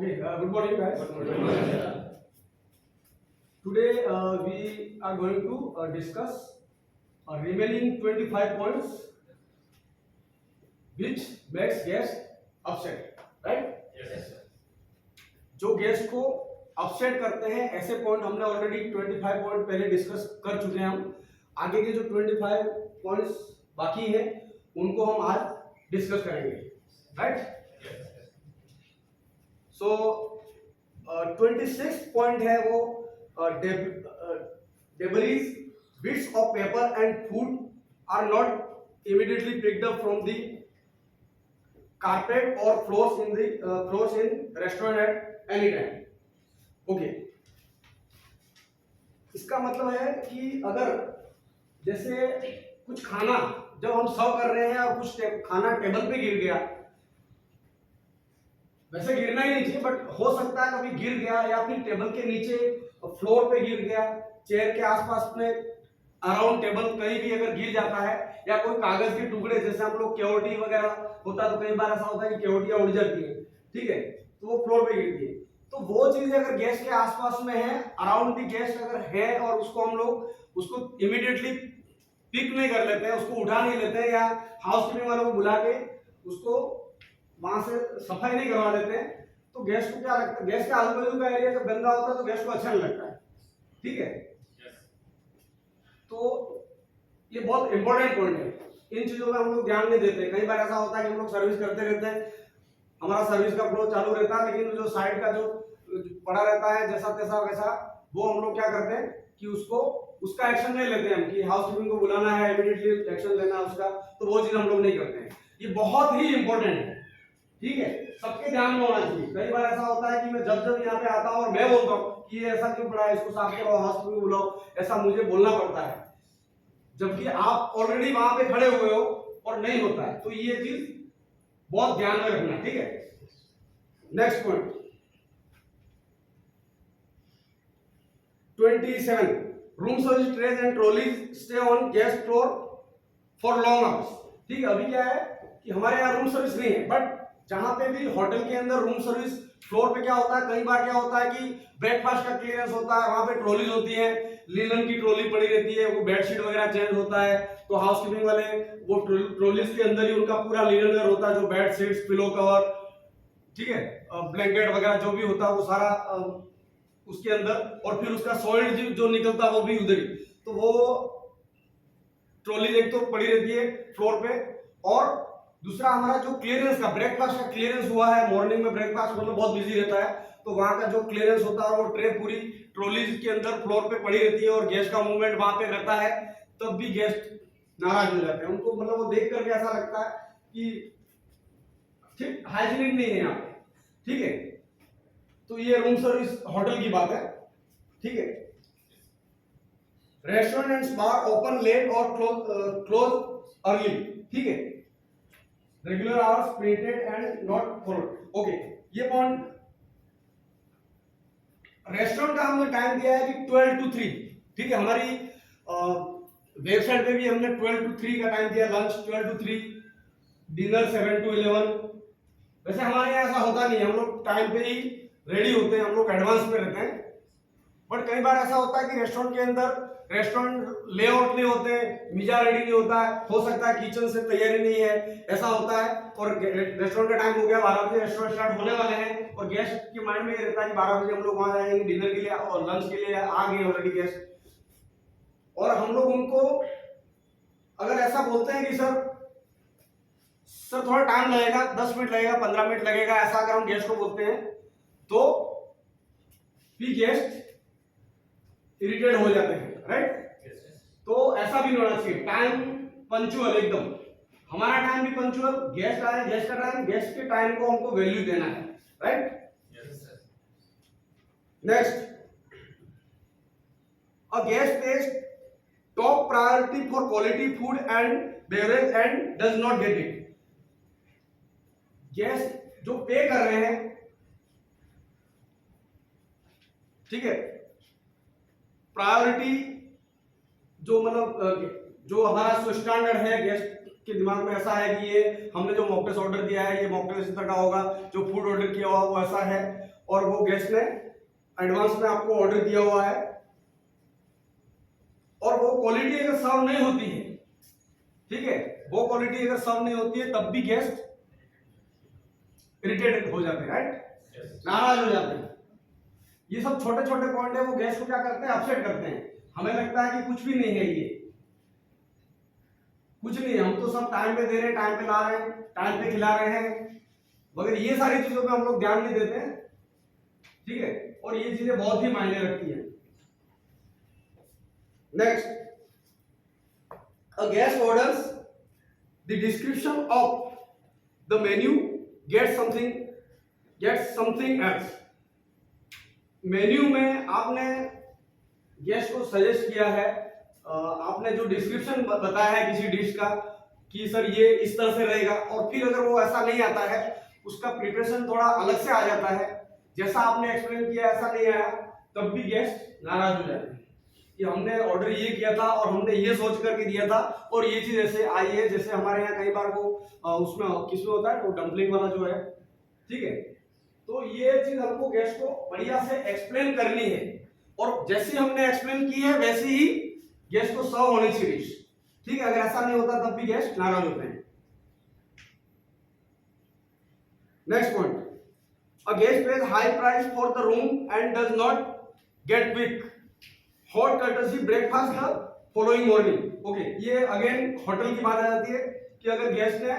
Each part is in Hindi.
Okay, good morning, guys. Good morning. Today we are going to discuss remaining 25 points which makes guest upset, right? Yes. जो गेस्ट को अपसेट करते हैं ऐसे पॉइंट हमने ऑलरेडी 25 पॉइंट पहले डिस्कस कर चुके हैं। हम आगे के जो 25 पॉइंट्स बाकी हैं उनको हम आज डिस्कस करेंगे, राइट? सो 26 पॉइंट है वो debris, bits of paper and food are not immediately picked up from the carpet or floors in restaurant at any time. Okay. इसका मतलब है कि अगर जैसे कुछ खाना जब हम सर्व कर रहे हैं और कुछ खाना टेबल पे गिर गया, वैसे गिरना ही नहीं चाहिए बट हो सकता है कभी गिर गया या फिर टेबल के नीचे फ्लोर पे गिर गया, चेयर के आसपास में अराउंड टेबल कहीं भी अगर गिर जाता है या कोई कागज के टुकड़े जैसे हम लोग केओटी वगैरह होता है तो कई बार ऐसा होता है कि केओटियां उड़ जाती है, ठीक है, तो वो फ्लोर पे गिरती है। तो वो चीज अगर गैस के आसपास में है, अराउंड दी गैस अगर है और उसको हम लोग उसको इमीडिएटली पिक नहीं कर लेते हैं, उसको उठा नहीं लेते हैं या हाउसकीपिंग वालों को बुला के उसको वहां से सफाई नहीं करवा देते हैं, तो गैस को क्या लगता है, गैस के आजू बाजू का एरिया जब गंदा होता है तो गैस को अच्छा नहीं लगता है, ठीक है? तो ये बहुत इंपॉर्टेंट पॉइंट है, इन चीजों में हम लोग ध्यान नहीं देते। कई बार ऐसा होता है कि हम लोग सर्विस करते रहते हैं, हमारा सर्विस का फ्लो चालू रहता है, लेकिन जो साइड का जो पड़ा रहता है जैसा तैसा वैसा, वो हम लोग क्या करते हैं कि उसको उसका एक्शन नहीं लेते हैं कि हाउसकीपिंग को बुलाना है, इमीडिएटली एक्शन लेना है उसका, तो वो चीज हम लोग नहीं करते हैं। ये बहुत ही इंपॉर्टेंट है, ठीक है, सबके ध्यान में होना चाहिए। कई बार ऐसा होता है कि मैं जब यहाँ पे आता हूँ और मैं बोलता हूँ कि ये ऐसा क्यों पड़ा है, इसको साफ करो, हाउसकीपिंग बुलाओ, ऐसा मुझे बोलना पड़ता है, जबकि आप ऑलरेडी वहां पे खड़े हुए हो और नहीं होता है। तो ये चीज बहुत ध्यान में रखना, ठीक है? Next point 27, room service trays and trolleys stay on guest floor for long hours. ठीक है, अभी क्या है कि हमारे यहाँ रूम सर्विस नहीं है, बट जहां पे भी होटल के अंदर रूम सर्विस फ्लोर पे क्या होता है, कई बार क्या होता है कि ब्रेकफास्ट का क्लियरेंस होता है, वहां पे ट्रॉलीज होती है, लिनन की ट्रॉली पड़ी रहती है, वो बेडशीट वगैरह चेंज होता है, तो हाउसकीपिंग वाले वो ट्रॉलीज के अंदर ही उनका पूरा लिनन वेयर होता है, जो बेड शीट्स, पिलो कवर, ठीक है, ब्लैंकेट वगैरह जो भी होता है वो सारा उसके अंदर, और फिर उसका सॉइल्ड जो निकलता है वो भी उधर ही। तो वो ट्रॉली एक तो पड़ी रहती है फ्लोर पे, और दूसरा हमारा जो क्लियरेंस का ब्रेकफास्ट का क्लियरेंस हुआ है, मॉर्निंग में ब्रेकफास्ट मतलब बहुत बिजी रहता है, तो वहां का जो क्लियरेंस होता है वो ट्रे पूरी ट्रॉलीज के अंदर फ्लोर पे पड़ी रहती है और गैस का मूवमेंट वहां पे रहता है, तब भी गेस्ट नाराज हो जाते हैं। उनको मतलब वो देख करके ऐसा लगता है कि ठीक हाइजीनिक नहीं है यहाँ पे, ठीक है? तो ये रूम सर्विस होटल की बात है, ठीक है? Restaurant and bar open late और क्लोज अर्ली, ठीक है? Regular hours printed and not followed. Okay, ये पॉइंट रेस्टोरेंट का हमने टाइम दिया है कि 12 to 3, ठीक है? हमारी वेबसाइट पे भी हमने 12 to 3 का टाइम दिया, लंच 12 to 3, डिनर 7 to 11। वैसे हमारे यहाँ ऐसा होता नहीं है, हम लोग टाइम पे ही रेडी होते हैं, हम लोग एडवांस में रहते हैं, बट कई बार ऐसा होता है कि रेस्टोरेंट के अंदर रेस्टोरेंट लेआउट नहीं होते, मीजा रेडी नहीं होता है, हो सकता है किचन से तैयारी नहीं है, ऐसा होता है, और रेस्टोरेंट का टाइम हो गया 12 बजे, रेस्टोरेंट स्टार्ट होने वाले हैं, और गेस्ट के माइंड में ये रहता है कि 12 बजे हम लोग वहां जाएंगे डिनर के लिए और लंच के लिए आ गए ऑलरेडी गेस्ट, और हम लोग उनको अगर ऐसा बोलते हैं कि सर थोड़ा टाइम लगेगा, 10 मिनट लगेगा, 15 मिनट लगेगा, ऐसा अगर हम गेस्ट को बोलते हैं तो भी गेस्ट इरिटेट हो जाते हैं, राइट? तो ऐसा भी होना चाहिए, टाइम पंक्चुअल एकदम, हमारा टाइम भी पंक्चुअल, गेस्ट आए, गेस्ट का टाइम, गेस्ट के टाइम को हमको वैल्यू देना है, right? Next, a guest taste top priority for quality food and beverage and does not get it. Guest जो पे कर रहे हैं, ठीक है, प्रायोरिटी जो मतलब जो हमारा स्टैंडर्ड है गेस्ट के दिमाग में ऐसा है कि ये हमने जो मॉक टेस्ट ऑर्डर दिया है ये मॉक टेस्ट इस तरह का होगा, जो फूड ऑर्डर किया हुआ वो ऐसा है, और वो गेस्ट ने एडवांस में आपको ऑर्डर दिया हुआ है, और वो क्वालिटी अगर सर्व नहीं होती है, ठीक है, वो क्वालिटी अगर सर्व नहीं होती है तब भी गेस्ट इरिटेटेड हो जाते हैं, राइट, नाराज हो जाते हैं। ये सब छोटे छोटे पॉइंट है, वो गेस्ट को क्या करते हैं, अपसेट करते हैं। हमें लगता है कि कुछ भी नहीं है, ये कुछ नहीं है, हम तो सब टाइम पे दे रहे हैं, टाइम पे ला रहे हैं, टाइम पे खिला रहे हैं, मगर ये सारी चीजों पे हम लोग ध्यान नहीं देते हैं, ठीक है, और ये चीजें बहुत ही मायने रखती हैं। Next, a guest orders the description of the menu get something else. Menu में आपने गेस्ट को सजेस्ट किया है, आपने जो डिस्क्रिप्शन बताया है किसी डिश का कि सर ये इस तरह से रहेगा, और फिर अगर वो ऐसा नहीं आता है, उसका प्रिपरेशन थोड़ा अलग से आ जाता है, जैसा आपने एक्सप्लेन किया ऐसा नहीं आया, तब भी गेस्ट नाराज हो जाते हैं कि हमने ऑर्डर ये किया था और हमने ये सोच करके दिया था और ये चीज ऐसे आई है। जैसे हमारे यहाँ कई बार वो उसमें किसमें होता है, वो डम्पलिंग वाला जो है, ठीक है, तो ये चीज हमको गेस्ट को बढ़िया से एक्सप्लेन करनी है, और जैसे हमने एक्सप्लेन की है वैसे ही गेस्ट को सर्व होनी चाहिए डिश, ठीक है। अगर ऐसा नहीं होता तब भी गेस्ट नाराज होते हैं। Next point, a guest pays high price for the room and does not get quick hot courtesy breakfast the following morning। Okay, ये अगेन होटल की बात आ जाती है कि अगर गेस्ट ने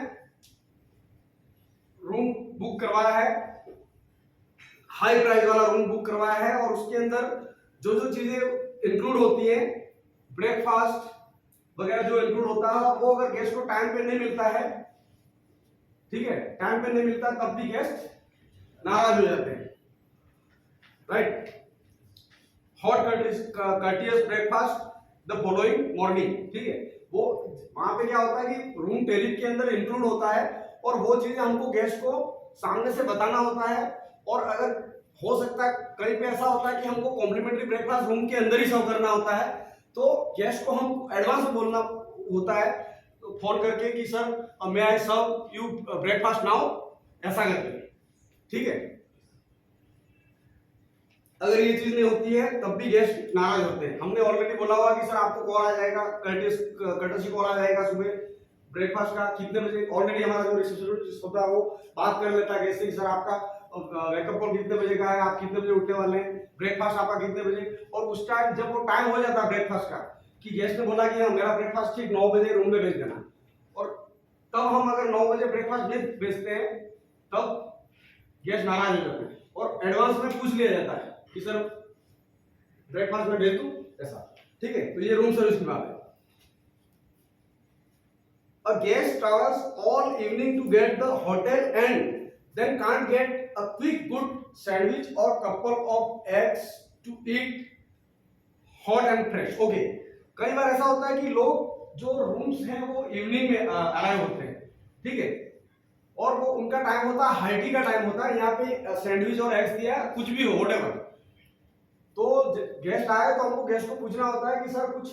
रूम बुक करवाया है, हाई प्राइस वाला रूम बुक करवाया है, और उसके अंदर जो जो चीजें इंक्लूड होती हैं, ब्रेकफास्ट वगैरह जो इंक्लूड होता है, वो अगर गेस्ट को टाइम पे नहीं मिलता है, ठीक है, टाइम पे नहीं मिलता, तब भी गेस्ट नाराज हो जाते हैं, right. Hot courteous breakfast the following morning, ठीक है, वो वहां पे क्या होता है कि रूम टेरिफ के अंदर इंक्लूड होता है, और वो चीजें हमको गेस्ट को सामने से बताना होता है, और अगर हो सकता है कहीं पे ऐसा होता है कि हमको कॉम्प्लीमेंट्री ब्रेकफास्ट रूम के अंदर ही सर्व करना होता है, तो गेस्ट को हम एडवांस में बोलना होता है, तो फोन करके कि sir may I serve you breakfast now, ऐसा करके, ठीक है। अगर ये चीज नहीं होती है तब भी गेस्ट नाराज होते हैं। हमने ऑलरेडी बोला हुआ कि सर आपको कॉल आ जाएगा, कर्टेसी कॉल आ जाएगा सुबह ब्रेकफास्ट का कितने बजे, ऑलरेडी हमारा जो रिसेप्शनिस्ट होता है वो बात कर लेता है गेस्ट से कि सर आपका वेकअप कॉल कितने बजे का है, आप कितने बजे उठने वाले हैं, ब्रेकफास्ट आपका कितने बजे, और उस टाइम जब वो टाइम हो जाता है ब्रेकफास्ट का कि गेस्ट ने बोला कि मेरा ब्रेकफास्ट ठीक 9 बजे रूम में भेज देना, और तब हम अगर 9 बजे ब्रेकफास्ट नहीं भेजते हैं तब गेस्ट नाराज हो जाते हैं, और एडवांस में पूछ लिया जाता है कि सर ब्रेकफास्ट में भेज दूं, ऐसा, ठीक है। तो ये रूम सर्विस की बात है। A guest travels all evening to get the hotel and then can't get a quick good sandwich or couple of eggs to eat hot and fresh। Okay, कई बार ऐसा होता है कि लोग जो रूम्स हैं वो इवनिंग में अराइव होते हैं, ठीक है, और वो उनका टाइम होता है, हाई टी का टाइम होता है, यहाँ पे सैंडविच और एग्स दिया, कुछ भी हो व्हाटएवर, तो गेस्ट आए तो हमको गेस्ट को पूछना होता है कि सर कुछ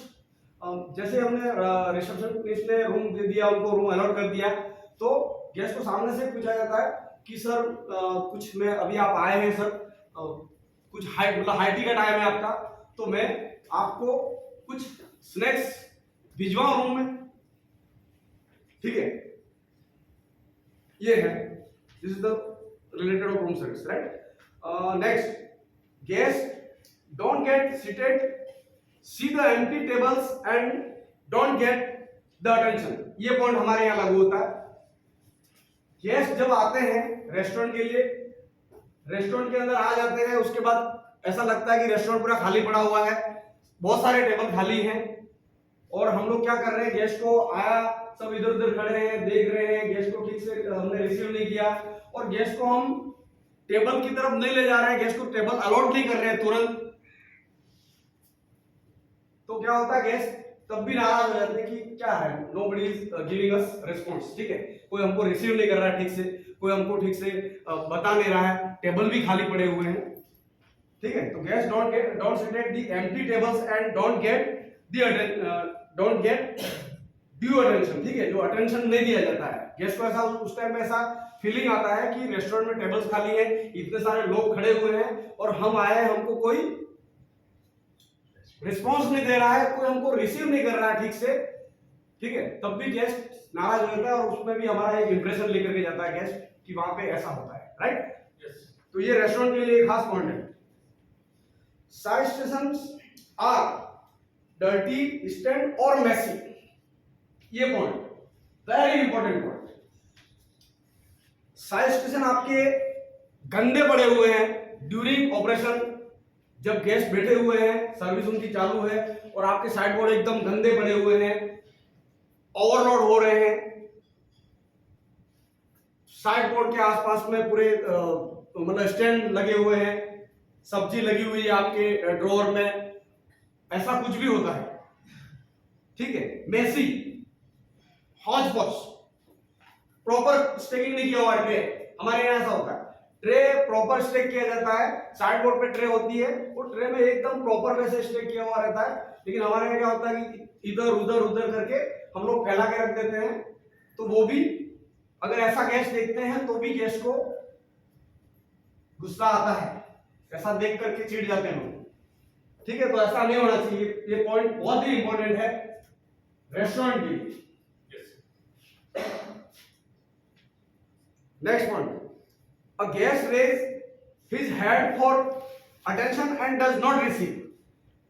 जैसे हमने रिसेप्शनिस्ट ने रूम दे दिया, उनको रूम अलॉट कर दिया, तो गेस्ट को सामने से पूछा जाता है कि सर कुछ मैं अभी आप आए हैं सर, कुछ हाई टी का टाइम है आपका, तो मैं आपको कुछ स्नैक्स भिजवाऊं रूम में, ठीक है। ये है, this is the related of room service, right. Next, guest don't get seated, see the empty tables and don't get the attention। ये पॉइंट हमारे यहाँ लागू होता है। गेस्ट जब आते हैं रेस्टोरेंट के लिए, रेस्टोरेंट के अंदर आ जाते हैं, उसके बाद ऐसा लगता है कि रेस्टोरेंट पूरा खाली पड़ा हुआ है, बहुत सारे टेबल खाली हैं, और हम लोग क्या कर रहे हैं, गेस्ट को आया, सब इधर उधर खड़े हैं, देख रहे हैं, गेस्ट को ठीक से हमने रिसीव नहीं किया, और गेस्ट को हम टेबल की तरफ नहीं ले जा रहे हैं, गेस्ट को टेबल अलॉट नहीं कर रहे हैं तुरंत, तो क्या होता है, गेस्ट तब भी नाराज हो जाते हैं कि क्या है, nobody is giving us response, ठीक है, कोई हमको रिसीव नहीं कर रहा है ठीक से, कोई हमको ठीक से बता नहीं रहा है, टेबल भी खाली पड़े हुए हैं, ठीक है। तो guest don't sit at the empty tables and don't get due attention, ठीक है, जो अटेंशन नहीं दिया जाता है गेस्ट को, ऐसा उस टाइम पे ऐसा फीलिंग आता है कि रेस्टोरेंट में टेबल्स खाली हैं, इतने सारे लोग खड़े हुए हैं और हम आए, हमको कोई रिस्पॉन्स नहीं दे रहा है, कोई हमको रिसीव नहीं कर रहा है ठीक से, ठीक है, तब भी गेस्ट नाराज हो जाता है और उसमें भी हमारा एक इंप्रेशन लेकर के जाता है गेस्ट कि वहां पे ऐसा होता है, राइट। तो ये रेस्टोरेंट के लिए खास पॉइंट है। Side stations are dirty, stand और मैसी, ये point very important point. Side station आपके गंदे पड़े हुए हैं ड्यूरिंग ऑपरेशन, जब गेस्ट बैठे हुए हैं, सर्विस उनकी चालू है और आपके साइड बोर्ड एकदम गंदे पड़े हुए हैं, ओवरलोड हो रहे हैं, साइड बोर्ड के आसपास में पूरे मतलब स्टैंड लगे हुए हैं, सब्जी लगी हुई है आपके ड्रॉअर में, ऐसा कुछ भी होता है, ठीक है, मेसी, हॉच पॉच, प्रॉपर स्टेकिंग नहीं किया हुआ है ट्रे, हमारे यहाँ ऐसा होता है, ट्रे प्रॉपर स्टेक किया जाता है, साइड बोर्ड पे ट्रे होती है, वो ट्रे में एकदम प्रॉपर वैसे स्टेक किया हुआ रहता है, लेकिन हमारे यहाँ क्या होता है कि इधर उधर उधर करके हम लोग फैला के रख देते हैं, तो वो भी अगर ऐसा गेस्ट देखते हैं तो भी गेस्ट को गुस्सा आता है, ऐसा देख करके चिढ़ जाते हैं लोग, ठीक है, तो ऐसा नहीं होना चाहिए, ये पॉइंट बहुत ही इंपॉर्टेंट है रेस्टोरेंट के लिए। Next point, a guest raise his head for attention and does not receive।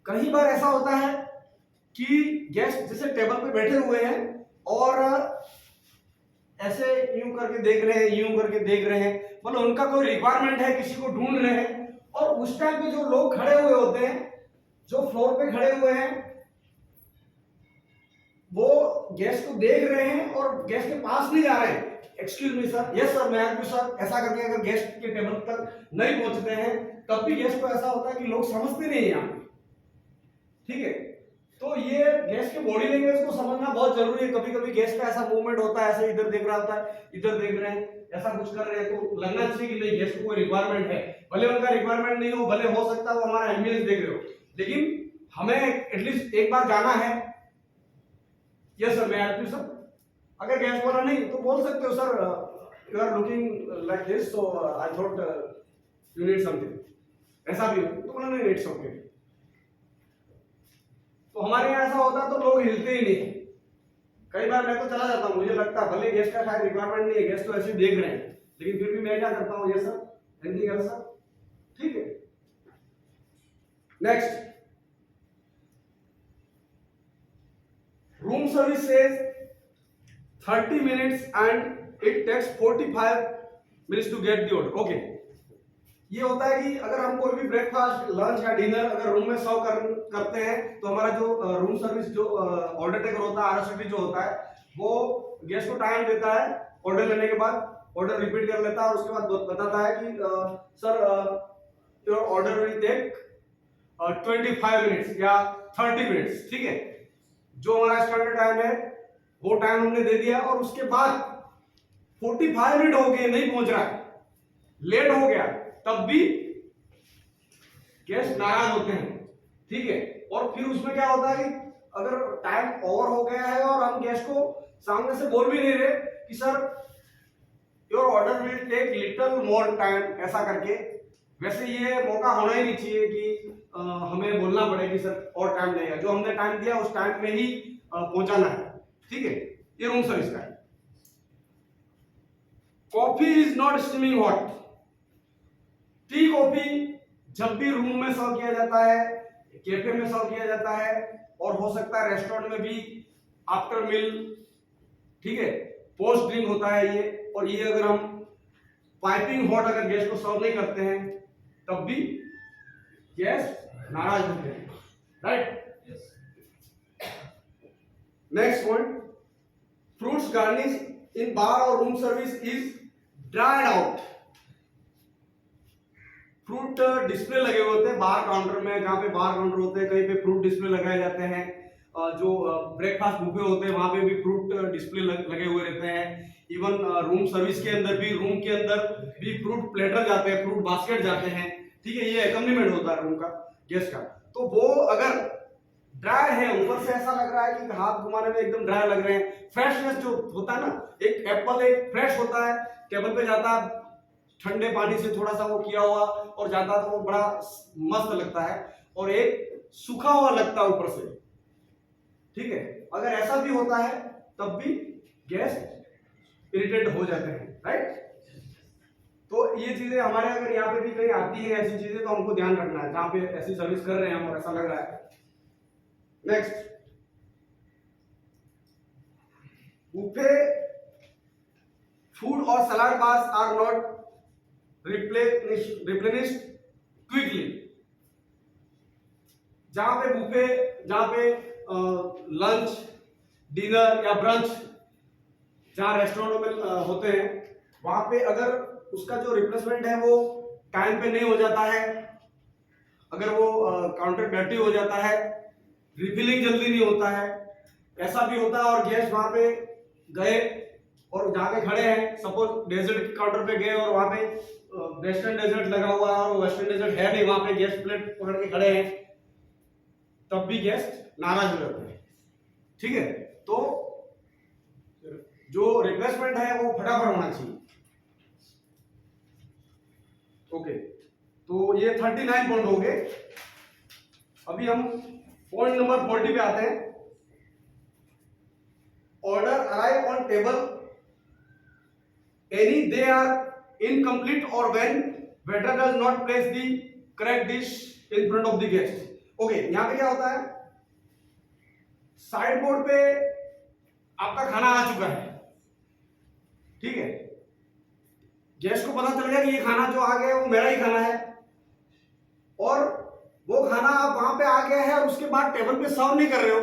कई बार ऐसा होता है कि गेस्ट जैसे टेबल पे बैठे हुए हैं और ऐसे यूं करके देख रहे हैं, यूं करके देख रहे हैं, मतलब उनका कोई रिक्वायरमेंट है, किसी को ढूंढ रहे हैं, और उस टाइम पे जो लोग खड़े हुए होते हैं, जो फ्लोर पे खड़े हुए हैं, वो गेस्ट को देख रहे हैं और गेस्ट के पास नहीं जा रहे हैं, excuse me sir, yes sir, मैं आपको सर, ऐसा करके अगर गेस्ट के टेबल तक नहीं पहुंचते हैं तब भी गेस्ट को ऐसा होता है कि लोग समझते नहीं है यहाँ, ठीक है, तो ये गेस्ट के बॉडी लैंग्वेज को समझना बहुत जरूरी है। कभी कभी गेस्ट का ऐसा मूवमेंट होता है, ऐसे इधर देख रहा होता है, इधर देख रहे हैं, ऐसा कुछ कर रहे हैं, तो लगना चाहिए कि नहीं गेस्ट को कोई रिक्वायरमेंट है, भले उनका रिक्वायरमेंट नहीं हो, भले हो सकता है वो हमारा एम्बियंस देख रहे हो, लेकिन हमें एटलीस्ट एक बार जाना है, yes sir may help you sir, अगर गेस्ट बोला नहीं तो बोल सकते हो sir you are looking like this so I thought you need something, ऐसा भी तो बोला नहीं इट्स ओके। तो हमारे यहाँ ऐसा होता है तो लोग हिलते ही नहीं, कई बार मैं तो चला जाता हूँ, मुझे लगता है भले गेस्ट का शायद रिक्वायरमेंट नहीं है, गेस्ट तो ऐसे देख रहे हैं, लेकिन फिर भी मैं क्या करता हूँ, ये सर एनीथिंग एल्स सर, ठीक है। Next, room service says 30 minutes and it takes 45 minutes to get the order, okay. ये होता है कि अगर हम कोई भी ब्रेकफास्ट, लंच या डिनर अगर रूम में सर्व करते हैं तो हमारा जो रूम सर्विस जो ऑर्डर टेकर होता है, आरएसटी जो होता है, वो गेस्ट को टाइम देता है, ऑर्डर लेने के बाद ऑर्डर रिपीट कर लेता है और उसके बाद बताता है कि sir your order will take 25 minutes या 30 मिनट्स, ठीक है, जो हमारा स्टैंडर्ड टाइम है वो टाइम हमने दे दिया, और उसके बाद 45 मिनट हो गए नहीं पहुंच रहा है, लेट हो गया, तब भी गेस्ट नाराज होते हैं, ठीक है, और फिर उसमें क्या होता है कि अगर टाइम ओवर हो गया है और हम गेस्ट को सामने से बोल भी नहीं रहे कि sir your order will take little more time, ऐसा करके, वैसे ये मौका होना ही नहीं चाहिए कि हमें बोलना पड़े कि सर और टाइम लगेगा, जो हमने टाइम दिया उस टाइम में ही पहुंचाना है, ठीक है, ये रूम सर्विस का है। Coffee is not steaming hot, tea coffee जब भी रूम में सर्व किया जाता है, कैफे में सर्व किया जाता है, और हो सकता है रेस्टोरेंट में भी आफ्टर मील, ठीक है, पोस्ट ड्रिंक होता है ये, और ये अगर हम पाइपिंग हॉट अगर गेस्ट को सर्व नहीं करते हैं तब भी गेस्ट नाराज होते हैं, right. Next point, fruits garnish in bar और room service is dried out. Fruit display लगे हुए होते हैं बार काउंटर में, जहां पे बार काउंटर होते हैं कहीं पे फ्रूट डिस्प्ले लगाए जाते हैं, जो ब्रेकफास्ट बुफे होते हैं वहां पे भी फ्रूट डिस्प्ले लगे हुए रहते हैं, इवन रूम सर्विस के अंदर भी, रूम के अंदर भी फ्रूट प्लेटर जाते हैं, फ्रूट बास्केट जाते हैं, ठीक है, ये एकम्पनीमेंट होता है रूम का, गेस्ट का। तो वो अगर ड्राई है, ऊपर से ऐसा लग रहा है कि हाथ घुमाने में एकदम ड्राई लग रहे हैं। फ्रेशनेस जो होता है ना, एक एप्पल एक फ्रेश होता है, टेबल पे जाता है ठंडे पानी से थोड़ा सा वो किया हुआ और जाता है तो वो बड़ा मस्त लगता है, और एक सूखा हुआ लगता है ऊपर से। ठीक है, अगर ऐसा भी होता है तब भी गैस इरिटेट हो जाते हैं, राइट। तो ये चीजें हमारे अगर यहाँ पे भी कहीं आती है ऐसी चीजें तो हमको ध्यान रखना है, जहां पे ऐसी सर्विस कर रहे हैं हम और ऐसा लग रहा है। नेक्स्ट, बुफे फूड और salad bars are not replenished quickly. जहां पे बुफे, जहां पे लंच, डिनर या ब्रंच जहां रेस्टोरेंटों में होते हैं, वहां पे अगर उसका जो रिप्लेसमेंट है वो टाइम पे नहीं हो जाता है, अगर वो काउंटर डर्टी हो जाता है, रिफिलिंग जल्दी नहीं होता है, ऐसा भी होता है, और गेस्ट वहां पे गए और जाके खड़े हैं, सपोज डेजर्ट काउंटर पे गए और वहां पे वेस्टर्न डेजर्ट लगा हुआ है और वेस्टर्न डेजर्ट है नहीं, वहां पे गेस्ट प्लेट पकड़ के खड़े हैं, तब भी गेस्ट नाराज हो जाते हैं। ठीक है, तो जो रिप्लेसमेंट है वो फटाफट होना चाहिए। ओके, तो ये 39 पॉइंट हो गए। अभी हम पॉइंट नंबर 40 पे आते हैं। Order arrive on table any they are incomplete और when waiter does not place the correct dish in front of the guest. Okay, यहां पे क्या होता है, साइड बोर्ड पे आपका खाना आ चुका है, ठीक है, गेस्ट को पता चल गया कि ये खाना जो आ गया है वो मेरा ही खाना है, और वो खाना आप वहां पे आ गया है और उसके बाद टेबल पे सर्व नहीं कर रहे हो,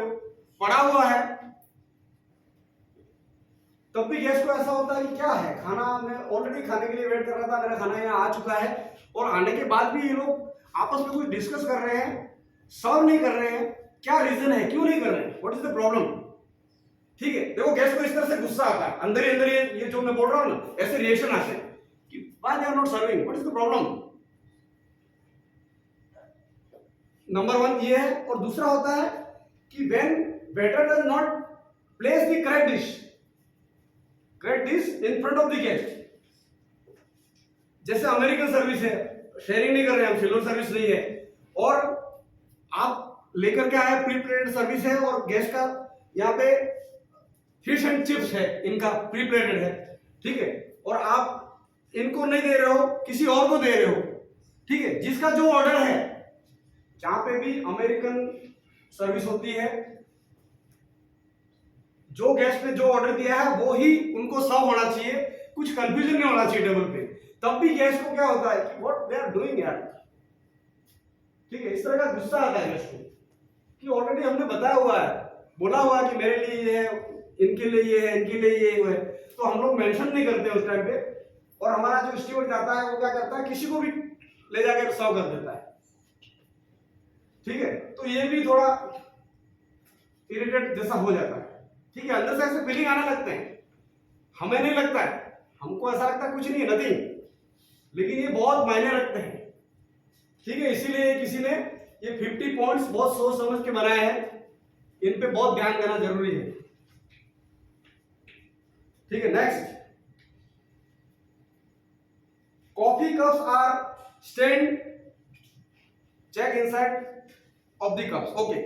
पड़ा हुआ है, तब भी गेस्ट को ऐसा होता है कि क्या है, खाना मैं ऑलरेडी खाने के लिए वेट कर रहा था, मेरा खाना यहाँ आ चुका है, और आने के बाद भी ये लोग आपस में कुछ डिस्कस कर रहे हैं, सर्व नहीं कर रहे हैं, क्या रीजन है, क्यों नहीं कर रहे हैं, व्हाट इज द प्रॉब्लम। ठीक है, देखो गेस्ट को इस तरह से गुस्सा आता है, अंदर ही अंदर ये जो मैं बोल रहा हूं ना, ऐसे रिएक्शन आते हैं कि why they are not serving, what is the problem. Number 1 ये है, और दूसरा होता है कि when waiter does not place the correct dish in front of the guest. जैसे अमेरिकन सर्विस है, शेयरिंग नहीं कर रहे हैं हम, सिल्वर सर्विस नहीं है, और आप लेकर के आए प्री प्लेटेड सर्विस है, और गेस्ट का यहाँ पे फिश एंड चिप्स है, इनका प्री प्लेटेड है, ठीक है, और आप इनको नहीं दे रहे हो, किसी और को दे रहे हो, ठीक है, जिसका जो ऑर्डर है, जहां पे भी अमेरिकन सर्विस होती है, जो गेस्ट ने जो ऑर्डर दिया है वो ही उनको सर्व होना चाहिए, कुछ कंफ्यूजन नहीं होना चाहिए टेबल पे, तब भी गेस्ट को क्या होता है कि व्हाट दे आर डूइंग यार, ठीक है, इस तरह का गुस्सा आता है गेस्ट को कि ऑलरेडी हमने बताया हुआ है, बोला हुआ है कि मेरे लिए ये है, इनके लिए ये है, इनके लिए ये है, तो हम लोग मेंशन नहीं करते उस टाइम पे, और हमारा जो स्टीवर्ड जाता है वो क्या करता है, किसी को भी ले जाकर सर्व कर देता है। ठीक है, तो ये भी थोड़ा इरिटेट जैसा हो जाता है, ठीक है, अंदर से ऐसे फीलिंग आने लगते हैं, हमें नहीं लगता है, हमको ऐसा लगता है कुछ नहीं है, नथिंग, लेकिन ये बहुत मायने रखते हैं। ठीक है, इसीलिए किसी ने ये 50 पॉइंट्स बहुत सोच समझ के बनाए हैं, इन पे बहुत ध्यान देना जरूरी है। ठीक है, next, coffee cups are stained, check inside of the cups. Okay,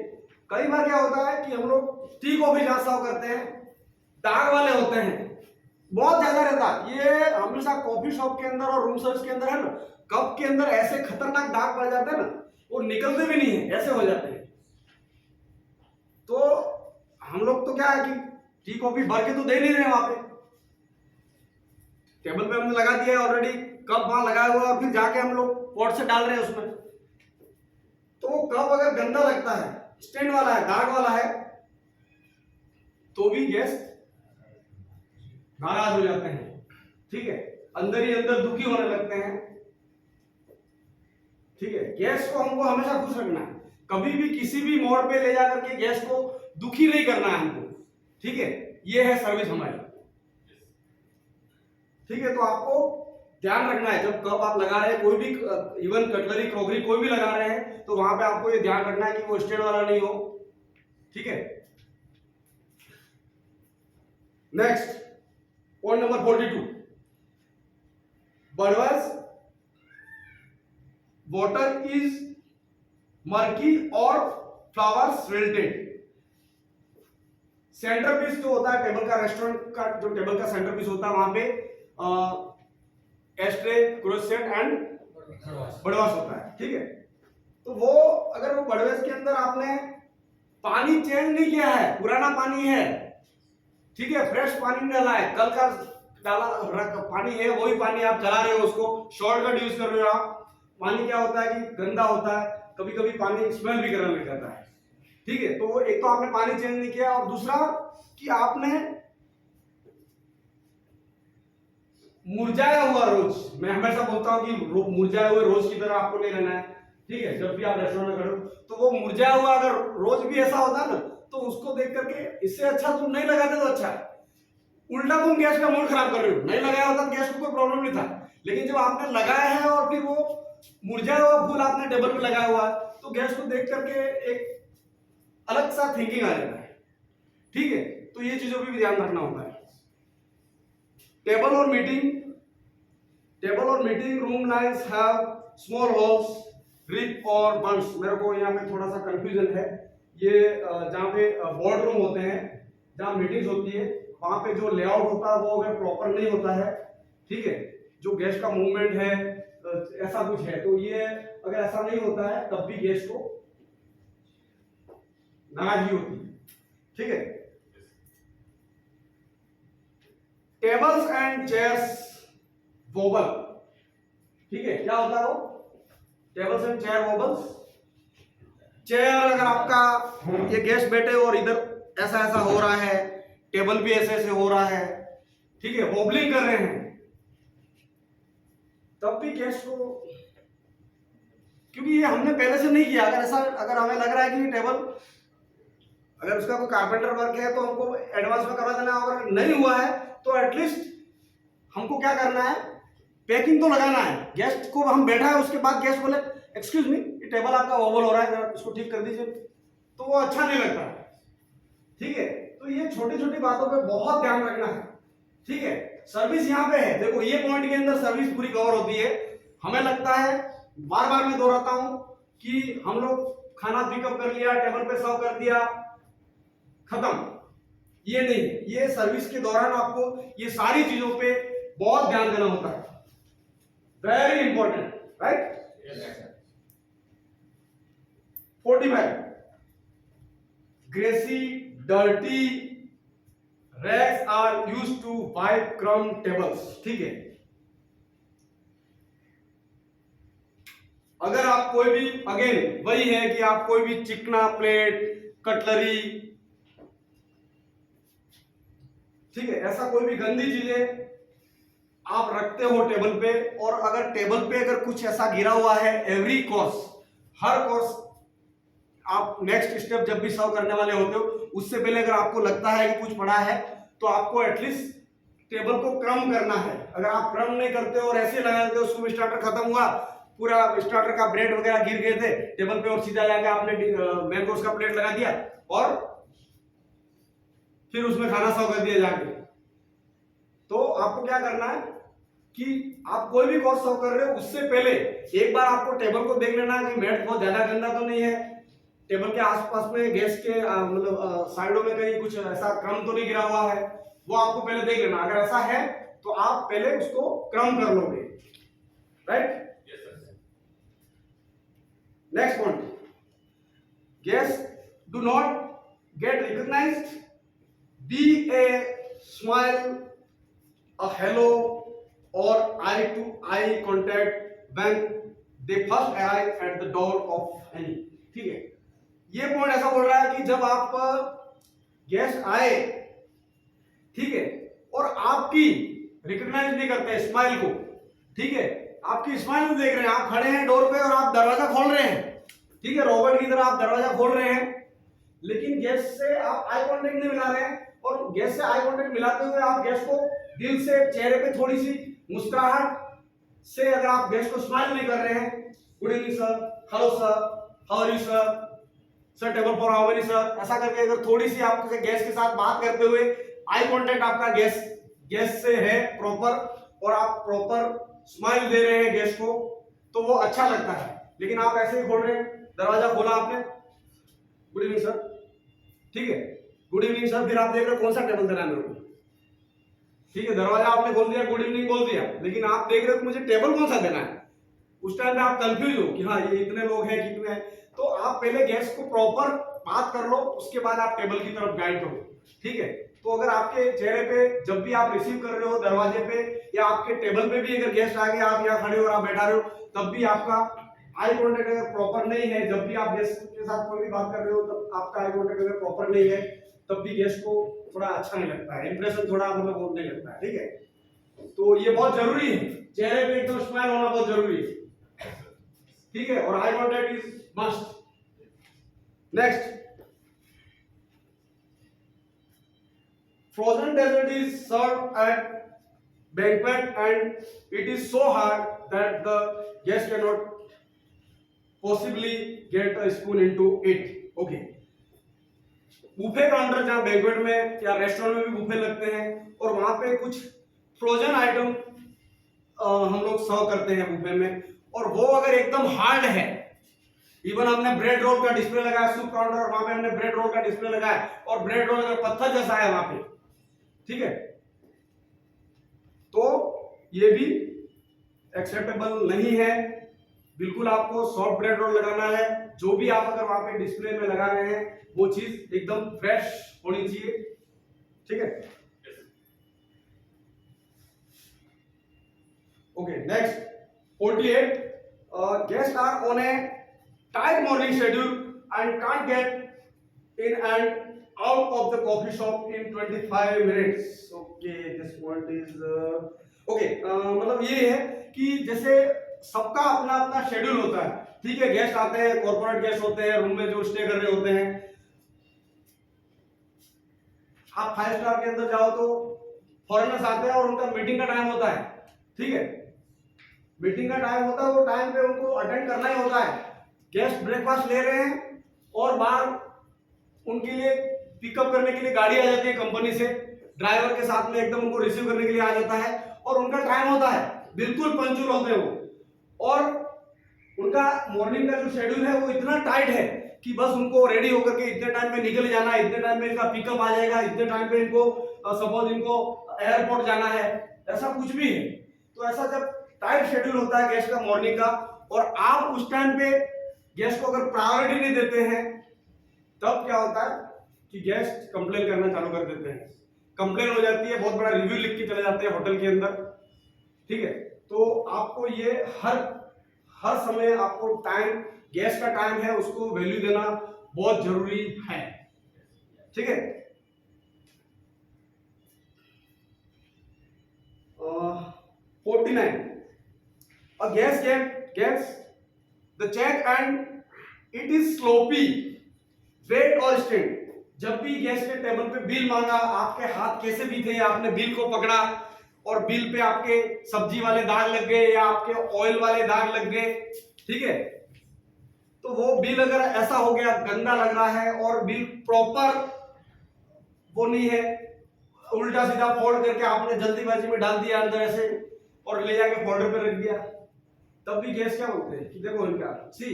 कई बार क्या होता है कि हम लोग टी कॉफी जहां सर्व करते हैं, दाग वाले होते हैं, बहुत ज्यादा रहता है, ये हमेशा कॉफी शॉप के अंदर और रूम सर्विस के अंदर है ना, कप के अंदर ऐसे खतरनाक दाग पड़ जाते हैं ना, वो निकलते भी नहीं है, ऐसे हो जाते हैं। तो हम लोग तो क्या है कि टी कॉफी भर के तो दे नहीं रहे, वहां पे टेबल पे हमने लगा दिया है ऑलरेडी, कप वहां लगाया हुआ है, और फिर जाके हम लोग पॉट से डाल रहे हैं उसमें, तो वो कप अगर गंदा लगता है, स्टेन वाला है, दाग वाला है, तो भी गेस्ट नाराज हो जाते हैं। ठीक है, अंदर ही अंदर दुखी होने लगते हैं। ठीक है, गेस्ट को हमको हमेशा खुश रखना है, कभी भी किसी भी मोड़ पे ले जाकर के गेस्ट को दुखी नहीं करना है हमको। ठीक है, ये है सर्विस हमारी। ठीक है, तो आपको ध्यान रखना है, जब कप आप लगा रहे हैं, कोई भी इवन कटलरी क्रॉकरी कोई भी लगा रहे हैं, तो वहां पे आपको ये ध्यान रखना है कि वो स्टेन वाला नहीं हो, ठीक है। Next point number 42, bud vase water is murky और फ्लावर्स रिलेटेड। सेंटर पीस जो होता है टेबल का, रेस्टोरेंट का जो टेबल का सेंटर पीस होता है, वहां पे एस्ट्रे, क्रोसेट एंड बड़वास होता है, ठीक है। तो वो अगर वो बड़वास के अंदर आपने पानी चेंज नहीं किया है, पुराना पानी है, ठीक है, फ्रेश पानी नहीं डाला है, कल का डाला पानी है, वही पानी आप चला रहे हो, उसको शॉर्टकट यूज कर रहे हो आप। पानी क्या होता है कि गंदा होता है, कभी कभी पानी स्मेल भी करने लग जाता है, ठीक है। तो एक तो आपने पानी चेंज नहीं किया, और दूसरा कि आपने मुरझाया हुआ रोज, मैं हमेशा बोलता हूं कि मुरझाए हुए रोज की तरह आपको नहीं रहना है, ठीक है। जब भी आप रेस्टोरेंट में खड़े हो तो वो मुरझाया हुआ अगर रोज भी ऐसा होता ना, तो उसको देख करके इससे अच्छा तुम नहीं लगाते तो अच्छा है। उल्टा तुम गैस का मूड खराब कर रहे हो, नहीं लगाया होता तो गैस को कोई प्रॉब्लम नहीं था, लेकिन जब आपने लगाया है और फिर वो मुरझाया हुआ फूल आपने टेबल पे लगाया हुआ है, तो गैस को देख करके एक अलग सा थिंकिंग आ जाता है, ठीक है। तो ये चीजों पर भी ध्यान रखना होता है। टेबल और meeting room lines have small holes, grip और बंच। मेरे को यहाँ पे थोड़ा सा कंफ्यूजन है, ये जहाँ पे बोर्ड रूम होते हैं, जहाँ मीटिंग्स होती है, वहां पे जो लेआउट होता है वो अगर प्रॉपर नहीं होता है, ठीक है, जो गेस्ट का मूवमेंट है ऐसा कुछ है, तो ये अगर ऐसा नहीं होता है तब भी गेस्ट को नाराजगी होती है, ठीक है। टेबल्स एंड चेयर्स वोबल, ठीक है, क्या होता है वो टेबल्स एंड चेयर वोबल्स। चेयर अगर आपका ये गेस्ट बैठे और इधर ऐसा ऐसा हो रहा है, टेबल भी ऐसे ऐसे हो रहा है, ठीक है, वॉबलिंग कर रहे हैं, तब भी गेस्ट को, क्योंकि ये हमने पहले से नहीं किया, अगर ऐसा अगर हमें लग रहा है कि टेबल अगर उसका कोई कारपेंटर वर्क है तो हमको एडवांस में करा देना, अगर नहीं हुआ है तो एटलीस्ट हमको क्या करना है, पैकिंग तो लगाना है। गेस्ट को हम बैठा है, उसके बाद गेस्ट बोले एक्सक्यूज मी, ये टेबल आपका वॉबल हो रहा है, इसको ठीक कर दीजिए, तो वो अच्छा नहीं लगता, ठीक है। तो ये छोटी छोटी बातों पे बहुत ध्यान रखना है, ठीक है। सर्विस यहाँ पे है, देखो ये पॉइंट के अंदर सर्विस पूरी कवर होती है। हमें लगता है, बार बार मैं दोहराता हूं कि हम लोग खाना पिकअप कर लिया, टेबल पे सर्व कर दिया, खत्म, ये नहीं। ये सर्विस के दौरान आपको ये सारी चीजों पे बहुत ध्यान देना होता है, very important, right. 45, greasy dirty racks are used to wipe crumb tables, ठीक है। अगर आप कोई भी, अगेन वही है कि आप कोई भी चिकना प्लेट, कटलरी, ठीक है, ऐसा कोई भी गंदी चीजें आप रखते हो टेबल पे, और अगर टेबल पे अगर कुछ ऐसा गिरा हुआ है, एवरी कोर्स, हर कोर्स आप नेक्स्ट स्टेप जब भी सर्व करने वाले होते हो, उससे पहले अगर आपको लगता है कि कुछ पड़ा है, तो आपको एटलीस्ट टेबल को क्रम करना है। अगर आप क्रम नहीं करते और ऐसे लगा देते हो, उसको स्टार्टर खत्म हुआ, पूरा स्टार्टर का ब्रेड वगैरह गिर गए थे टेबल पे, और सीधा जाके आपने मेन कोर्स का प्लेट लगा दिया और फिर उसमें खाना सर्व कर दिया जाके, तो आपको क्या करना है कि आप कोई भी कोर्स सर्व कर रहे हो, उससे पहले एक बार आपको टेबल को देख लेना है कि मैट बहुत ज्यादा गंदा तो नहीं है, टेबल के आसपास में गैस के मतलब साइडों में कहीं कुछ ऐसा क्रम तो नहीं गिरा हुआ है, वो आपको पहले देख लेना। अगर ऐसा है तो आप पहले उसको क्रम कर लोगे, right. Next point, guest do not get recognised, be a smile, a hello or eye to eye contact when they first arrive at the door of any, ठीक है। ये पॉइंट ऐसा बोल रहा है कि जब आप गेस्ट आए, ठीक है, और आपकी रिकॉग्नाइज नहीं करते स्माइल को, ठीक है, आपकी स्माइल देख रहे हैं, आप खड़े हैं डोर पे और आप दरवाजा खोल रहे हैं, ठीक है, रॉबर्ट की तरह आप दरवाजा खोल रहे हैं, लेकिन गेस्ट से आप आई कांटेक्ट नहीं मिला रहे हैं, और गेस्ट से आई कांटेक्ट मिलाते हुए आप गेस्ट को दिल से, चेहरे पे थोड़ी सी मुस्कुराहट से अगर आप गेस्ट को स्माइल नहीं कर रहे हैं, good evening sir, hello sir, how are you sir, sir table for how many sir, ऐसा करके अगर थोड़ी सी आप गैस के साथ बात करते हुए आई कांटेक्ट आपका गैस से है प्रॉपर और आप प्रॉपर स्माइल दे रहे हैं गैस को, तो वो अच्छा लगता है। लेकिन आप ऐसे ही खोल रहे हैं, दरवाजा खोला आपने, गुड इवनिंग सर, ठीक है, गुड इवनिंग सर, फिर आप देख रहे हो कौन सा टेबल देना है मेरे को, ठीक है, दरवाजा आपने खोल दिया, गुड इवनिंग बोल दिया, लेकिन आप देख रहे हो कि मुझे टेबल कौन सा देना है। उस टाइम पे आप कंफ्यूज हो कि हाँ ये इतने लोग हैं कितने हैं, तो आप पहले गैस को प्रॉपर बात कर लो, उसके बाद आप टेबल की तरफ गाइड करो, ठीक है। तो अगर आपके चेहरे पे जब भी आप रिसीव कर रहे हो दरवाजे पे या आपके टेबल पे भी अगर गेस्ट आ गए, आप यहाँ खड़े हो और आप बैठा रहे हो, तब भी आपका आई कांटेक्ट अगर प्रॉपर नहीं है, जब भी आप गेस्ट के साथ कोई भी बात कर रहे हो तब आपका आई कांटेक्ट अगर प्रॉपर नहीं है, तब भी गेस्ट को थोड़ा अच्छा नहीं लगता है, इंप्रेशन थोड़ा मतलब वो नहीं लगता है, ठीक है। तो ये बहुत जरूरी है, चेहरे पे एकदम स्माइल होना बहुत जरूरी है, ठीक है, और eye contact is must. Next, frozen dessert is served at banquet and it is so hard that the guest cannot possibly get a spoon into it. Okay. Buffet counter जहाँ बैंक्वेट में या रेस्टोरेंट में भी बुफे लगते हैं और वहां पे कुछ फ्रोजन आइटम हम लोग सर्व करते हैं बुफे में, और वो अगर एकदम हार्ड है, इवन हमने ब्रेड रोल का डिस्प्ले लगाया सूप काउंटर और वहां पे हमने ब्रेड रोल का डिस्प्ले लगाया और ब्रेड रोल अगर पत्थर जैसा है वहां पे, ठीक है, तो ये भी एक्सेप्टेबल नहीं है। बिल्कुल आपको सॉफ्ट ब्रेड रोल लगाना है, जो भी आप अगर वहां पे डिस्प्ले में लगा रहे हैं वो चीज एकदम फ्रेश होनी चाहिए, ठीक है। Okay, next 48, guest are on a tight morning schedule and can't get in and out of the coffee shop in 25 minutes. Okay, this point is मतलब ये है कि जैसे सबका अपना अपना शेड्यूल होता है, ठीक है, गेस्ट आते हैं, कॉर्पोरेट गेस्ट होते हैं, रूम में जो स्टे कर रहे होते हैं, आप 5 स्टार के अंदर जाओ तो फॉरेनर्स आते हैं और उनका मीटिंग का टाइम होता है, ठीक है, मीटिंग का टाइम होता है, वो टाइम पे उनको अटेंड करना ही होता है। गेस्ट ब्रेकफास्ट ले रहे हैं और बाहर उनके लिए पिकअप करने के लिए गाड़ी आ जाती है कंपनी से, ड्राइवर के साथ में एकदम उनको रिसीव करने के लिए आ जाता है और उनका टाइम होता है, बिल्कुल पंक्चुअल होते हैं वो, और उनका मॉर्निंग का जो शेड्यूल है वो इतना टाइट है कि बस उनको रेडी होकर के इतने टाइम में निकल जाना है, इतने टाइम में इनका पिकअप आ जाएगा, इतने टाइम पे इनको सपोज इनको एयरपोर्ट जाना है, ऐसा कुछ भी है। तो ऐसा जब टाइट शेड्यूल होता है गेस्ट का मॉर्निंग का और आप उस टाइम पे गेस्ट को अगर प्रायोरिटी नहीं देते हैं, तब क्या होता है कि गेस्ट कंप्लेन करना चालू कर देते हैं, कंप्लेन हो जाती है, बहुत बड़ा रिव्यू लिख के चले जाते हैं होटल के अंदर, ठीक है। तो आपको ये हर समय आपको टाइम, गेस्ट का टाइम है उसको वैल्यू देना बहुत जरूरी है, ठीक है। 49, a guest gets the check and it is sloppy, wet or stained। जब भी गेस्ट के टेबल पे बिल मांगा, आपके हाथ कैसे भी थे, आपने बिल को पकड़ा और बिल पे आपके सब्जी वाले दाग लग गए या आपके ऑयल वाले दाग लग गए, ठीक है, तो वो बिल अगर ऐसा हो गया, गंदा लग रहा है और बिल प्रॉपर वो नहीं है, उल्टा सीधा फोल्ड करके आपने जल्दीबाजी में डाल दिया अंदर ऐसे और ले जाके फोल्डर पे रख दिया, तब भी गेस्ट क्या बोलते हैं कि देखो इनका, see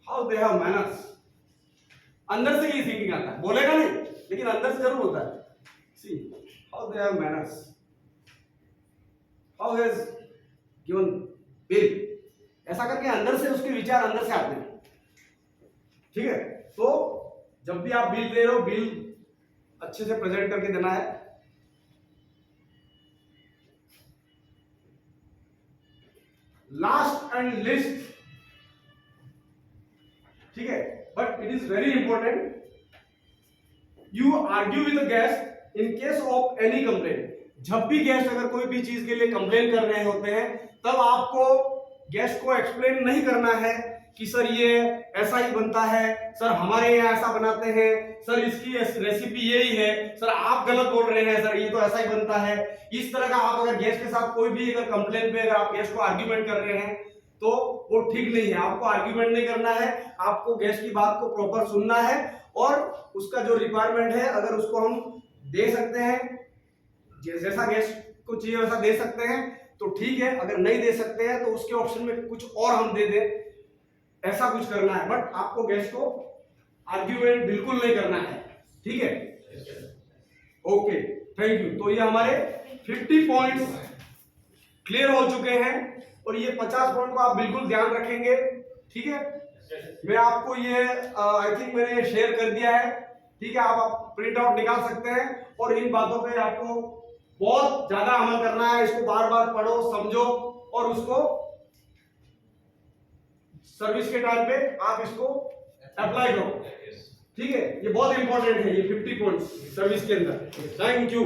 how they have manners. अंदर से ही थिंकिंग आता है, बोलेगा नहीं लेकिन अंदर से जरूर होता है, see how they have manners, how has given bill, ऐसा करके अंदर से उसके विचार अंदर से आते हैं, ठीक है। तो जब भी आप बिल दे रहे हो, बिल अच्छे से प्रेजेंट करके देना है। लास्ट एंड लिस्ट, ठीक है, but it is very important, you argue with the guest in case of any complaint। जब भी गेस्ट अगर कोई भी चीज के लिए कंप्लेन कर रहे होते हैं, तब आपको गेस्ट को एक्सप्लेन नहीं करना है कि सर ये ऐसा ही बनता है, सर हमारे यहाँ ऐसा बनाते हैं, सर इसकी रेसिपी यही है, सर आप गलत बोल रहे हैं, सर ये तो ऐसा ही बनता है। इस तरह का आप अगर गेस्ट के साथ कोई भी अगर कंप्लेन पे अगर आप गेस्ट को आर्ग्यूमेंट कर रहे हैं, तो वो ठीक नहीं है। आपको आर्ग्यूमेंट नहीं करना है, आपको गेस्ट की बात को प्रॉपर सुनना है और उसका जो रिक्वायरमेंट है अगर उसको हम दे सकते हैं, जैसा गेस्ट को चाहिए वैसा दे सकते हैं तो ठीक है, अगर नहीं दे सकते हैं तो उसके ऑप्शन में कुछ और हम दे दें, ऐसा कुछ करना है। बट आपको गेस्ट को आर्ग्यूमेंट बिल्कुल नहीं करना है, ठीक है। Okay, thank you. तो ये हमारे 50 पॉइंट्स क्लियर हो चुके हैं और ये 50 पॉइंट को आप बिल्कुल ध्यान रखेंगे, ठीक है। मैं आपको ये आई थिंक मैंने शेयर कर दिया है, ठीक है। आप प्रिंट आउट निकाल सकते हैं और इन बातों पे आपको बहुत ज्यादा अमल करना है। इसको बार बार पढ़ो, समझो और उसको सर्विस के टाइम पे आप इसको अप्लाई करो, ठीक है। ये बहुत इंपॉर्टेंट है, ये 50 पॉइंट्स सर्विस के अंदर। Thank you.